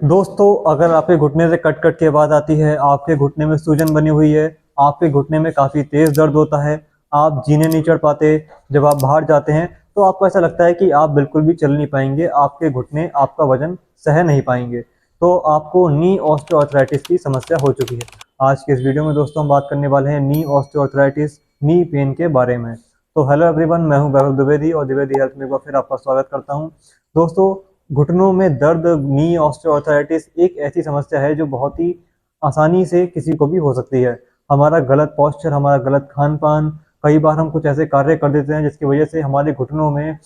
दोस्तों, अगर आपके घुटने से कट कट की आवाज़ आती है, आपके घुटने में सूजन बनी हुई है, आपके घुटने में काफ़ी तेज़ दर्द होता है, आप जीने नहीं चढ़ पाते, जब आप बाहर जाते हैं तो आपको ऐसा लगता है कि आप बिल्कुल भी चल नहीं पाएंगे, आपके घुटने आपका वजन सह नहीं पाएंगे, तो आपको नी ऑस्टियोआर्थराइटिस की समस्या हो चुकी है। आज के इस वीडियो में दोस्तों हम बात करने वाले हैं नी ऑस्टियोआर्थराइटिस, नी पेन के बारे में। तो हेलो एवरीवन, मैं हूं वैभव द्विवेदी और द्विवेदी हेल्थ में एक बार फिर आपका स्वागत करता हूं। दोस्तों, घुटनों में दर्द, नी ऑस्टियोआर्थराइटिस एक ऐसी समस्या है जो बहुत ही आसानी से किसी को भी हो सकती है। हमारा गलत पोस्चर, हमारा गलत खान पान, कई बार हम कुछ ऐसे कार्य कर देते हैं जिसकी वजह से हमारे घुटनों में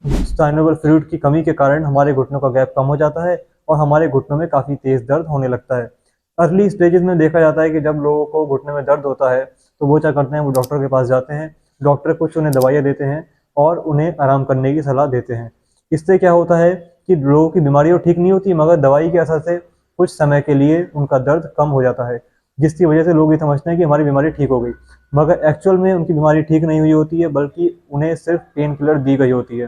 साइनोवियल फ्लूइड की कमी के कारण हमारे घुटनों का गैप कम हो जाता है और हमारे घुटनों में काफ़ी तेज़ दर्द होने लगता है। अर्ली स्टेजेस में देखा जाता है कि जब लोगों को घुटने में दर्द होता है तो वो क्या करते हैं, वो डॉक्टर के पास जाते हैं। डॉक्टर कुछ उन्हें दवाइयाँ देते हैं और उन्हें आराम करने की सलाह देते हैं। इससे क्या होता है कि लोगों की बीमारी तो ठीक नहीं होती, मगर दवाई के असर से कुछ समय के लिए उनका दर्द कम हो जाता है, जिसकी वजह से लोग ये समझते हैं कि हमारी बीमारी ठीक हो गई, मगर एक्चुअल में उनकी बीमारी ठीक नहीं हुई होती है, बल्कि उन्हें सिर्फ पेन किलर दी गई होती है।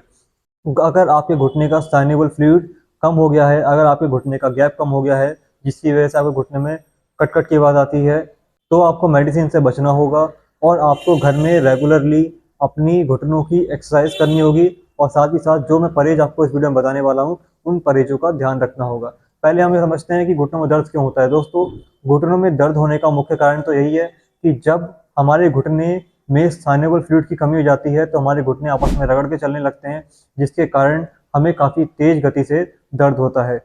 अगर आपके घुटने का साइनेबल फ्लूइड कम हो गया है, अगर आपके घुटने का गैप कम हो गया है, जिसकी वजह से आपके घुटने में कट कट की आवाज़ आती है, तो आपको मेडिसिन से बचना होगा और आपको घर में रेगुलरली अपनी घुटनों की एक्सरसाइज करनी होगी। और साथ ही साथ जो मैं परहेज आपको इस वीडियो में बताने वाला हूँ, उन परहेजों का ध्यान रखना होगा। पहले हम ये समझते हैं कि घुटनों में दर्द क्यों होता है। दोस्तों, घुटनों में दर्द होने का मुख्य कारण तो यही है कि जब हमारे घुटने में साइनेबल फ्लूइड की कमी हो जाती है तो हमारे घुटने आपस में रगड़ के चलने लगते हैं, जिसके कारण हमें काफ़ी तेज गति से दर्द होता है।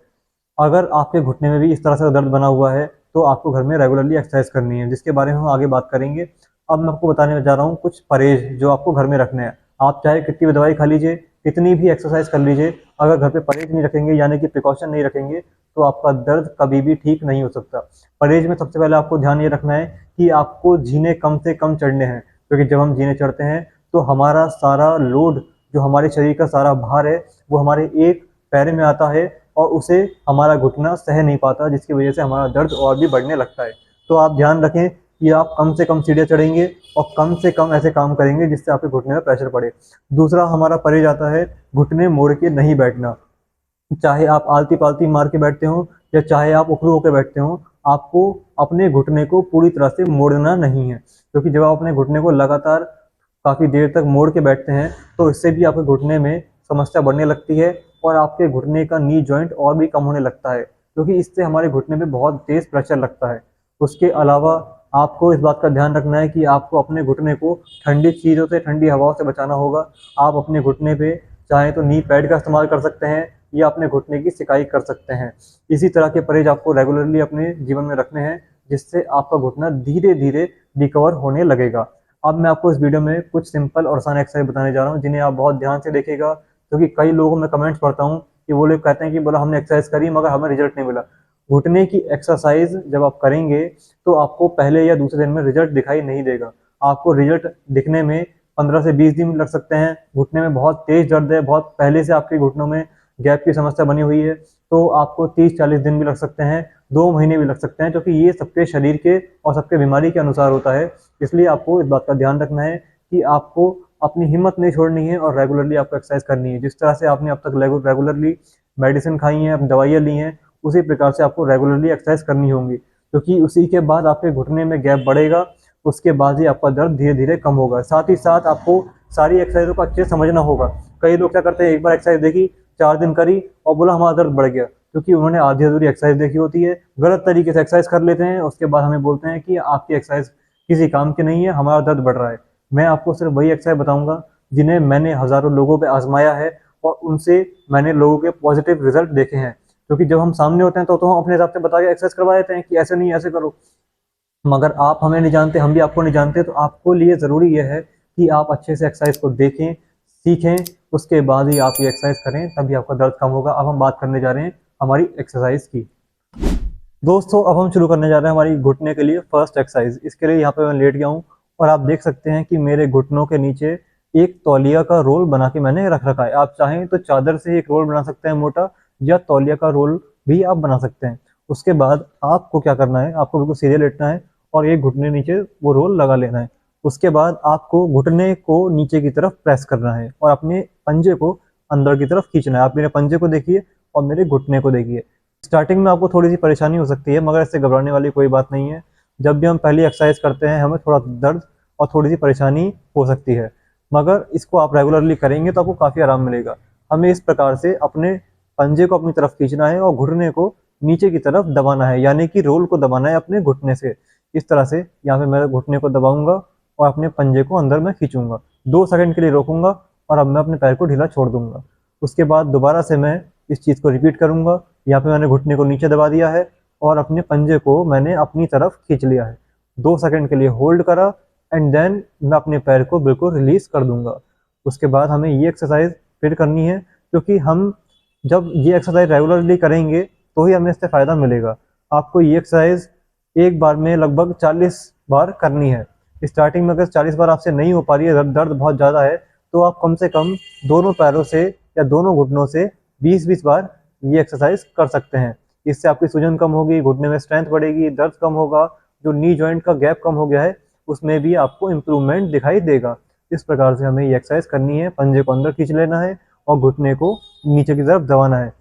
अगर आपके घुटने में भी इस तरह से दर्द बना हुआ है तो आपको घर में रेगुलरली एक्सरसाइज करनी है, जिसके बारे में हम आगे बात करेंगे। अब मैं आपको बताने जा रहा हूँ कुछ परहेज जो आपको घर में रखने हैं। आप चाहे कितनी भी दवाई खा लीजिए, कितनी भी एक्सरसाइज कर लीजिए, अगर घर पे परहेज नहीं रखेंगे यानी कि प्रिकॉशन नहीं रखेंगे तो आपका दर्द कभी भी ठीक नहीं हो सकता। परहेज में सबसे पहले आपको ध्यान ये रखना है कि आपको जीने कम से कम चढ़ने हैं, क्योंकि जब हम जीने चढ़ते हैं तो हमारा सारा लोड, जो हमारे शरीर का सारा भार है, वो हमारे एक पैर में आता है और उसे हमारा घुटना सह नहीं पाता, जिसकी वजह से हमारा दर्द और भी बढ़ने लगता है। तो आप ध्यान रखें कि आप कम से कम सीढ़ियाँ चढ़ेंगे और कम से कम ऐसे काम करेंगे जिससे आपके घुटने में प्रेशर पड़े। दूसरा हमारा परहेज आता है घुटने मोड़ के नहीं बैठना। चाहे आप आलती पालती मार के बैठते हो या चाहे आप उखड़ू होकर बैठते हो, आपको अपने घुटने को पूरी तरह से मोड़ना नहीं है, क्योंकि जब आप अपने घुटने को लगातार काफ़ी देर तक मोड़ के बैठते हैं तो इससे भी आपके घुटने में समस्या बढ़ने लगती है और आपके घुटने का नी जॉइंट और भी कम होने लगता है, क्योंकि इससे हमारे घुटने में बहुत तेज़ प्रेशर लगता है। उसके अलावा आपको इस बात का ध्यान रखना है कि आपको अपने घुटने को ठंडी चीज़ों से, ठंडी हवाओं से बचाना होगा। आप अपने घुटने पे चाहे तो नी पैड का इस्तेमाल कर सकते हैं या अपने घुटने की सिकाई कर सकते हैं। इसी तरह के परहेज आपको रेगुलरली अपने जीवन में रखने हैं, जिससे आपका घुटना धीरे धीरे रिकवर होने लगेगा। अब मैं आपको इस वीडियो में कुछ सिंपल और आसान एक्सरसाइज बताने जा रहा हूँ, जिन्हें आप बहुत ध्यान से देखिएगा, क्योंकि कई लोगों में कमेंट्स पढ़ता हूँ कि वो लोग कहते हैं कि बोला हमने एक्सरसाइज करी मगर हमें रिजल्ट नहीं मिला। घुटने की एक्सरसाइज जब आप करेंगे तो आपको पहले या दूसरे दिन में रिजल्ट दिखाई नहीं देगा। आपको रिजल्ट दिखने में 15 से 20 दिन लग सकते हैं। घुटने में बहुत तेज दर्द है, बहुत पहले से आपके घुटनों में गैप की समस्या बनी हुई है, तो आपको 30-40 दिन भी लग सकते हैं, 2 महीने भी लग सकते हैं, क्योंकि ये सबके शरीर के और सबके बीमारी के अनुसार होता है। इसलिए आपको इस बात का ध्यान रखना है कि आपको अपनी हिम्मत नहीं छोड़नी है और रेगुलरली आपको एक्सरसाइज करनी है। जिस तरह से आपने अब तक रेगुलरली मेडिसिन खाई हैं, अपनी दवाइयाँ ली हैं, उसी प्रकार से आपको रेगुलरली एक्सरसाइज करनी होंगी, क्योंकि उसी के बाद आपके घुटने में गैप बढ़ेगा, उसके बाद ही आपका दर्द धीरे धीरे कम होगा। साथ ही साथ आपको सारी एक्सरसाइजों को अच्छे से समझना होगा। कई लोग क्या करते हैं, एक बार एक्सरसाइज देखी, 4 दिन करी और बोला हमारा दर्द बढ़ गया, क्योंकि उन्होंने आधी अधूरी एक्सरसाइज देखी होती है, गलत तरीके से एक्सरसाइज कर लेते हैं, उसके बाद हमें बोलते हैं कि आपकी एक्सरसाइज किसी काम की नहीं है, हमारा दर्द बढ़ रहा है। मैं आपको सिर्फ वही एक्सरसाइज बताऊंगा जिन्हें मैंने हज़ारों लोगों पे आजमाया है और उनसे मैंने लोगों के पॉजिटिव रिजल्ट देखे हैं। क्योंकि जब हम सामने होते हैं तो हम अपने हिसाब से बता के एक्सरसाइज करवा देते हैं कि ऐसे नहीं ऐसे करो, मगर आप हमें नहीं जानते, हम भी आपको नहीं जानते। तो आपको लिए ज़रूरी यह है कि आप अच्छे से एक्सरसाइज को देखें, सीखें, उसके बाद ही आप ये एक्सरसाइज करें, तभी आपका दर्द कम होगा। अब हम बात करने जा रहे हैं हमारी एक्सरसाइज की। दोस्तों, अब हम शुरू करने जा रहे हैं हमारी घुटने के लिए फर्स्ट एक्सरसाइज। इसके लिए यहाँ पे मैं लेट गया हूँ और आप देख सकते हैं कि मेरे घुटनों के नीचे एक तौलिया का रोल बना के मैंने रख रखा है। आप चाहें तो चादर से एक रोल बना सकते हैं मोटा, या तौलिया का रोल भी आप बना सकते हैं। उसके बाद आपको क्या करना है, आपको बिल्कुल सीधे लेटना है और एक घुटने नीचे वो रोल लगा लेना है। उसके बाद आपको घुटने को नीचे की तरफ प्रेस करना है और अपने पंजे को अंदर की तरफ खींचना है। आप मेरे पंजे को देखिए और मेरे घुटने को देखिए। स्टार्टिंग में आपको थोड़ी सी परेशानी हो सकती है, मगर इससे घबराने वाली कोई बात नहीं है। जब भी हम पहली एक्सरसाइज करते हैं हमें थोड़ा दर्द और थोड़ी सी परेशानी हो सकती है, मगर इसको आप रेगुलरली करेंगे तो आपको काफ़ी आराम मिलेगा। हमें इस प्रकार से अपने पंजे को अपनी तरफ खींचना है और घुटने को नीचे की तरफ दबाना है, यानी कि रोल को दबाना है अपने घुटने से। इस तरह से यहाँ पे मैं घुटने को दबाऊंगा और अपने पंजे को अंदर में खींचूंगा, 2 सेकंड के लिए रोकूंगा और अब मैं अपने पैर को ढीला छोड़ दूंगा। उसके बाद दोबारा से मैं इस चीज़ को रिपीट करूंगा। यहाँ पे मैंने घुटने को नीचे दबा दिया है और अपने पंजे को मैंने अपनी तरफ खींच लिया है, 2 सेकंड के लिए होल्ड करा एंड देन मैं अपने पैर को बिल्कुल रिलीज कर दूंगा। उसके बाद हमें ये एक्सरसाइज फिर करनी है, क्योंकि हम जब ये एक्सरसाइज रेगुलरली करेंगे तो ही हमें इससे फ़ायदा मिलेगा। आपको ये एक्सरसाइज एक बार में लगभग 40 बार करनी है। स्टार्टिंग में अगर 40 बार आपसे नहीं हो पा रही है, दर्द बहुत ज़्यादा है, तो आप कम से कम दोनों पैरों से या दोनों घुटनों से 20-20 बार ये एक्सरसाइज कर सकते हैं। इससे आपकी सूजन कम होगी, घुटने में स्ट्रेंथ बढ़ेगी, दर्द कम होगा, जो नी जॉइंट का गैप कम हो गया है उसमें भी आपको इम्प्रूवमेंट दिखाई देगा। इस प्रकार से हमें ये एक्सरसाइज करनी है। पंजे को अंदर खींच लेना है और घुटने को नीचे की तरफ दबाना है।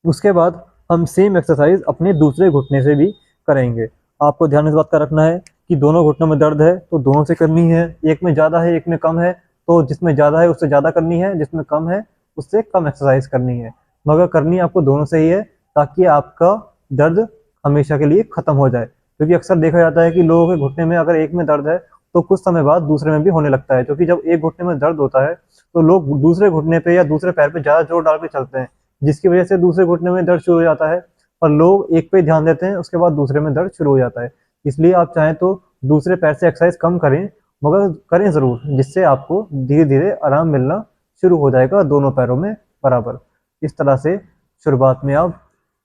उसके बाद हम सेम एक्सरसाइज अपने दूसरे घुटने से भी करेंगे। आपको ध्यान इस बात का रखना है कि दोनों घुटनों में दर्द है तो दोनों से करनी है। एक में ज़्यादा है एक में कम है तो जिसमें ज़्यादा है उससे ज़्यादा करनी है, जिसमें कम है उससे कम एक्सरसाइज करनी है, मगर करनी आपको दोनों से ही है ताकि आपका दर्द हमेशा के लिए ख़त्म हो जाए। क्योंकि अक्सर देखा जाता है कि लोगों के घुटने में अगर एक में दर्द है तो कुछ समय बाद दूसरे में भी होने लगता है, क्योंकि जब एक घुटने में दर्द होता है तो लोग दूसरे घुटने पे या दूसरे पैर पे ज़्यादा जोर डाल के चलते हैं, जिसकी वजह से दूसरे घुटने में दर्द शुरू हो जाता है और लोग एक पे ध्यान देते हैं उसके बाद दूसरे में दर्द शुरू हो जाता है। इसलिए आप चाहें तो दूसरे पैर से एक्सरसाइज कम करें, मगर करें ज़रूर, जिससे आपको धीरे धीरे आराम मिलना शुरू हो जाएगा दोनों पैरों में बराबर। इस तरह से शुरुआत में आप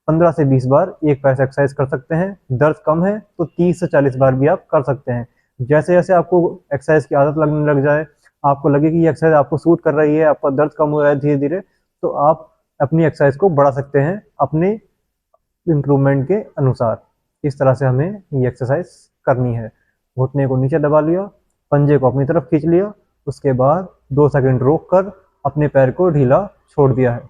15 से 20 बार एक पैर से एक्सरसाइज कर सकते हैं। दर्द कम है तो 30 से 40 बार भी आप कर सकते हैं। जैसे जैसे आपको एक्सरसाइज की आदत लगने लग जाए, आपको लगे कि ये एक्सरसाइज आपको सूट कर रही है, आपका दर्द कम हो रहा है धीरे धीरे, तो आप अपनी एक्सरसाइज को बढ़ा सकते हैं अपने इम्प्रूवमेंट के अनुसार। इस तरह से हमें ये एक्सरसाइज करनी है। घुटने को नीचे दबा लिया, पंजे को अपनी तरफ खींच लिया, उसके बाद 2 सेकंड रोक कर अपने पैर को ढीला छोड़ दिया है।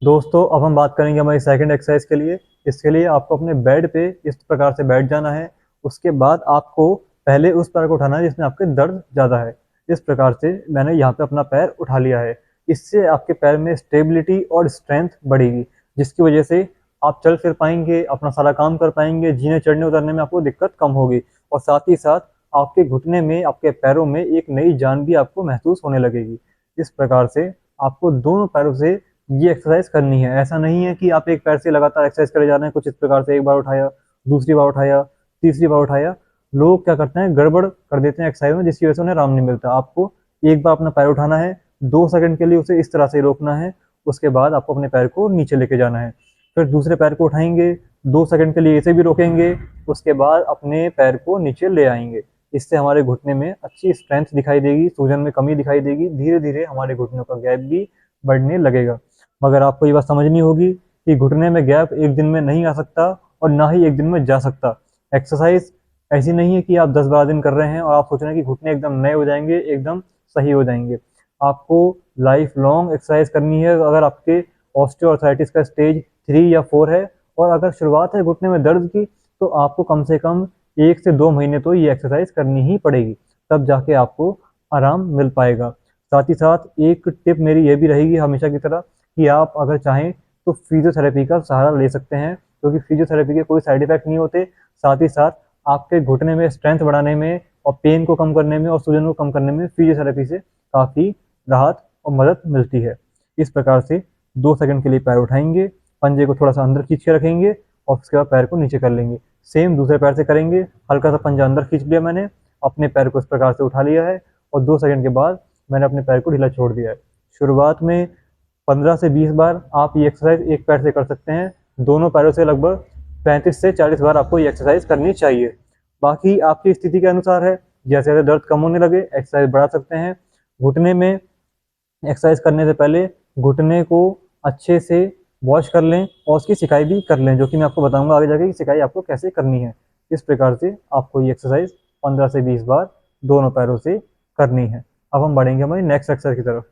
दोस्तों अब हम बात करेंगे हमारी सेकंड एक्सरसाइज के लिए। इसके लिए आपको अपने बेड पे इस प्रकार से बैठ जाना है। उसके बाद आपको पहले उस पैर को उठाना है जिसमें आपके दर्द ज़्यादा है। इस प्रकार से मैंने यहाँ पे अपना पैर उठा लिया है। इससे आपके पैर में स्टेबिलिटी और स्ट्रेंथ बढ़ेगी, जिसकी वजह से आप चल फिर पाएंगे, अपना सारा काम कर पाएंगे, जीने चढ़ने उतरने में आपको दिक्कत कम होगी और साथ ही साथ आपके घुटने में, आपके पैरों में एक नई जान भी आपको महसूस होने लगेगी। इस प्रकार से आपको दोनों पैरों से ये एक्सरसाइज करनी है। ऐसा नहीं है कि आप एक पैर से लगातार एक्सरसाइज करे जा रहे हैं, कुछ इस प्रकार से एक बार उठाया, दूसरी बार उठाया, तीसरी बार उठाया। लोग क्या करते हैं, गड़बड़ कर देते हैं एक्सरसाइज में, जिसकी वजह से उन्हें आराम नहीं मिलता। आपको एक बार अपना पैर उठाना है, 2 सेकंड के लिए उसे इस तरह से रोकना है, उसके बाद आपको अपने पैर को नीचे लेके जाना है। फिर दूसरे पैर को उठाएंगे, 2 सेकंड के लिए इसे भी रोकेंगे, उसके बाद अपने पैर को नीचे ले आएंगे। इससे हमारे घुटने में अच्छी स्ट्रेंथ दिखाई देगी, सूजन में कमी दिखाई देगी, धीरे धीरे हमारे घुटनों का गैप भी बढ़ने लगेगा। मगर आपको ये बात समझनी होगी कि घुटने में गैप एक दिन में नहीं आ सकता और ना ही एक दिन में जा सकता। एक्सरसाइज ऐसी नहीं है कि आप 10-12 दिन कर रहे हैं और आप सोच रहे हैं कि घुटने एकदम नए हो जाएंगे, एकदम सही हो जाएंगे। आपको लाइफ लॉन्ग एक्सरसाइज करनी है। अगर आपके ऑस्टियोआर्थराइटिस का स्टेज 3 या 4 है और अगर शुरुआत है घुटने में दर्द की, तो आपको कम से कम 1 से 2 महीने तो ये एक्सरसाइज करनी ही पड़ेगी, तब जाके आपको आराम मिल पाएगा। साथ ही साथ एक टिप मेरी ये भी रहेगी हमेशा की तरह कि आप अगर चाहें तो फिजियोथेरेपी का सहारा ले सकते हैं, क्योंकि फिजियोथेरेपी के कोई साइड इफेक्ट नहीं होते। साथ ही साथ आपके घुटने में स्ट्रेंथ बढ़ाने में और पेन को कम करने में और सूजन को कम करने में फिजियोथेरेपी से काफ़ी राहत और मदद मिलती है। इस प्रकार से 2 सेकंड के लिए पैर उठाएंगे, पंजे को थोड़ा सा अंदर खींच के रखेंगे और उसके बाद पैर को नीचे कर लेंगे। सेम दूसरे पैर से करेंगे। हल्का सा पंजा अंदर खींच लिया मैंने, अपने पैर को इस प्रकार से उठा लिया है और 2 सेकंड के बाद मैंने अपने पैर को ढीला छोड़ दिया है। शुरुआत में 15 से 20 बार आप ये एक्सरसाइज एक पैर से कर सकते हैं। दोनों पैरों से लगभग 35 से 40 बार आपको ये एक्सरसाइज करनी चाहिए। बाकी आपकी स्थिति के अनुसार है, जैसे जैसे दर्द कम होने लगे एक्सरसाइज बढ़ा सकते हैं। घुटने में एक्सरसाइज करने से पहले घुटने को अच्छे से वॉश कर लें और उसकी सिकाई भी कर लें, जो कि मैं आपको बताऊंगा आगे जाके कि सिकाई आपको कैसे करनी है। इस प्रकार से आपको ये एक्सरसाइज 15 से 20 बार दोनों पैरों से करनी है। अब हम बढ़ेंगे हमारी नेक्स्ट एक्सरसाइज की तरफ।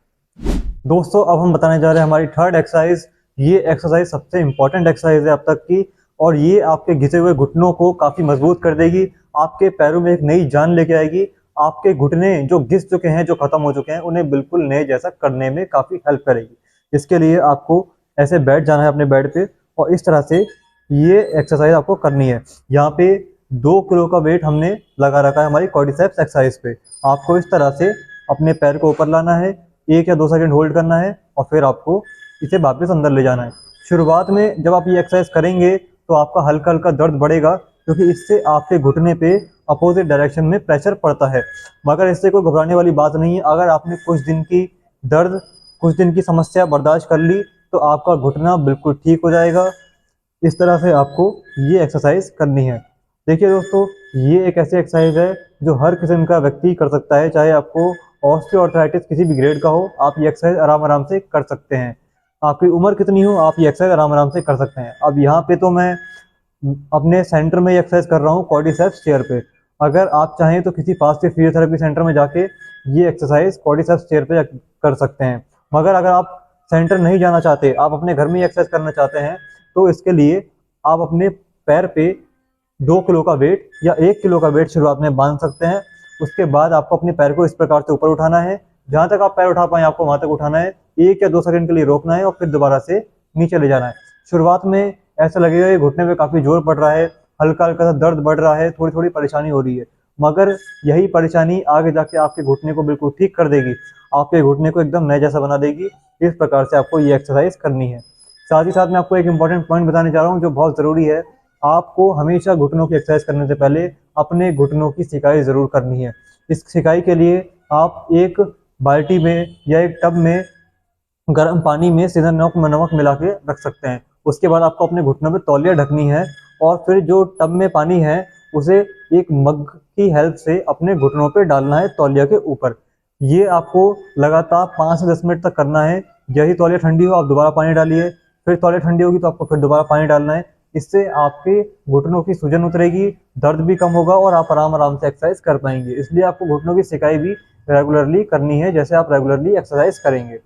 दोस्तों अब हम बताने जा रहे हैं हमारी थर्ड एक्सरसाइज, ये एक्सरसाइज सबसे इम्पॉर्टेंट एक्सरसाइज है अब तक की, और ये आपके घिसे हुए घुटनों को काफ़ी मजबूत कर देगी, आपके पैरों में एक नई जान लेके आएगी। आपके घुटने जो घिस चुके हैं, जो खत्म हो चुके हैं, उन्हें बिल्कुल नए जैसा करने में काफ़ी हेल्प करेगी। इसके लिए आपको ऐसे बैठ जाना है अपने बेड पे और इस तरह से ये एक्सरसाइज आपको करनी है। यहाँ पे 2 किलो का वेट हमने लगा रखा है हमारी क्वाड्रिसेप्स एक्सरसाइज पे। आपको इस तरह से अपने पैर को ऊपर लाना है, 1 या 2 सेकंड होल्ड करना है और फिर आपको इसे वापस अंदर ले जाना है। शुरुआत में जब आप ये एक्सरसाइज करेंगे तो आपका हल्का हल्का दर्द बढ़ेगा, क्योंकि इससे आपके घुटने पे अपोजिट डायरेक्शन में प्रेशर पड़ता है। मगर इससे कोई घबराने वाली बात नहीं है। अगर आपने कुछ दिन की दर्द, कुछ दिन की समस्या बर्दाश्त कर ली तो आपका घुटना बिल्कुल ठीक हो जाएगा। इस तरह से आपको ये एक्सरसाइज करनी है। देखिए दोस्तों, ये एक ऐसी एक्सरसाइज है जो हर किस्म का व्यक्ति कर सकता है, चाहे आपको ऑस्टियोआर्थराइटिस किसी भी ग्रेड का हो, आप ये एक्सरसाइज आराम आराम से कर सकते हैं। आपकी उम्र कितनी हो, आप ये एक्सरसाइज आराम आराम से कर सकते हैं। अब यहाँ पे तो मैं अपने सेंटर में एक्सरसाइज कर रहा हूँ क्वाड्रिसेप्स चेयर पे। अगर आप चाहें तो किसी फास्ट फिजियोथेरेपी सेंटर में जाके ये एक्सरसाइज क्वाड्रिसेप्स चेयर पे कर सकते हैं। मगर अगर आप सेंटर नहीं जाना चाहते, आप अपने घर में ही एक्सरसाइज करना चाहते हैं, तो इसके लिए आप अपने पैर पे 2 किलो का वेट या 1 किलो का वेट शुरुआत में बांध सकते हैं। उसके बाद आपको अपने पैर को इस प्रकार से ऊपर उठाना है, जहाँ तक आप पैर उठा पाएं आपको वहां तक उठाना है, 1 या 2 सेकंड के लिए रोकना है और फिर दोबारा से नीचे ले जाना है। शुरुआत में ऐसा लगेगा कि घुटने में काफी जोर पड़ रहा है, हल्का हल्का सा दर्द बढ़ रहा है, थोड़ी थोड़ी परेशानी हो रही है, मगर यही परेशानी आगे जाके आपके घुटने को बिल्कुल ठीक कर देगी, आपके घुटने को एकदम नए जैसा बना देगी। इस प्रकार से आपको ये एक्सरसाइज करनी है। साथ ही साथ मैं आपको एक इंपॉर्टेंट पॉइंट बताने जा रहा हूँ जो बहुत ज़रूरी है। आपको हमेशा घुटनों की एक्सरसाइज करने से पहले अपने घुटनों की सिकाई ज़रूर करनी है। इस सिकाई के लिए आप एक बाल्टी में या एक टब में गर्म पानी में सीधा नमक मिला के रख सकते हैं। उसके बाद आपको अपने घुटनों पे तौलिया ढकनी है और फिर जो टब में पानी है उसे एक मग की हेल्प से अपने घुटनों पे डालना है तौलिया के ऊपर। ये आपको लगातार 5 से 10 मिनट तक करना है। जैसे तौलिया ठंडी हो आप दोबारा पानी डालिए, फिर तौलिया ठंडी होगी तो आपको फिर दोबारा पानी डालना है। इससे आपके घुटनों की सूजन उतरेगी, दर्द भी कम होगा और आप आराम आराम से एक्सरसाइज कर पाएंगे। इसलिए आपको घुटनों की सिकाई भी रेगुलरली करनी है, जैसे आप रेगुलरली एक्सरसाइज करेंगे।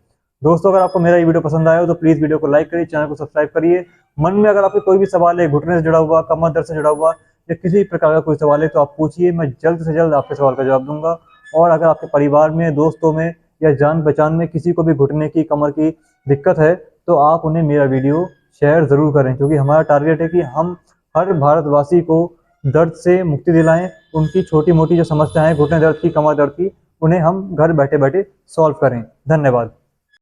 दोस्तों, अगर आपको मेरा ये वीडियो पसंद आया हो तो प्लीज़ वीडियो को लाइक करिए, चैनल को सब्सक्राइब करिए। मन में अगर आपको कोई भी सवाल है, घुटने से जुड़ा हुआ, कमर दर्द से जुड़ा हुआ या किसी प्रकार का कोई सवाल है तो आप पूछिए, मैं जल्द से जल्द आपके सवाल का जवाब दूंगा। और अगर आपके परिवार में, दोस्तों में या जान पहचान में किसी को भी घुटने की, कमर की दिक्कत है तो आप उन्हें मेरा वीडियो शेयर ज़रूर करें, क्योंकि हमारा टारगेट है कि हम हर भारतवासी को दर्द से मुक्ति दिलाएं। उनकी छोटी मोटी जो समस्याएं हैं घुटने दर्द की, कमर दर्द की, उन्हें हम घर बैठे बैठे सॉल्व करें। धन्यवाद।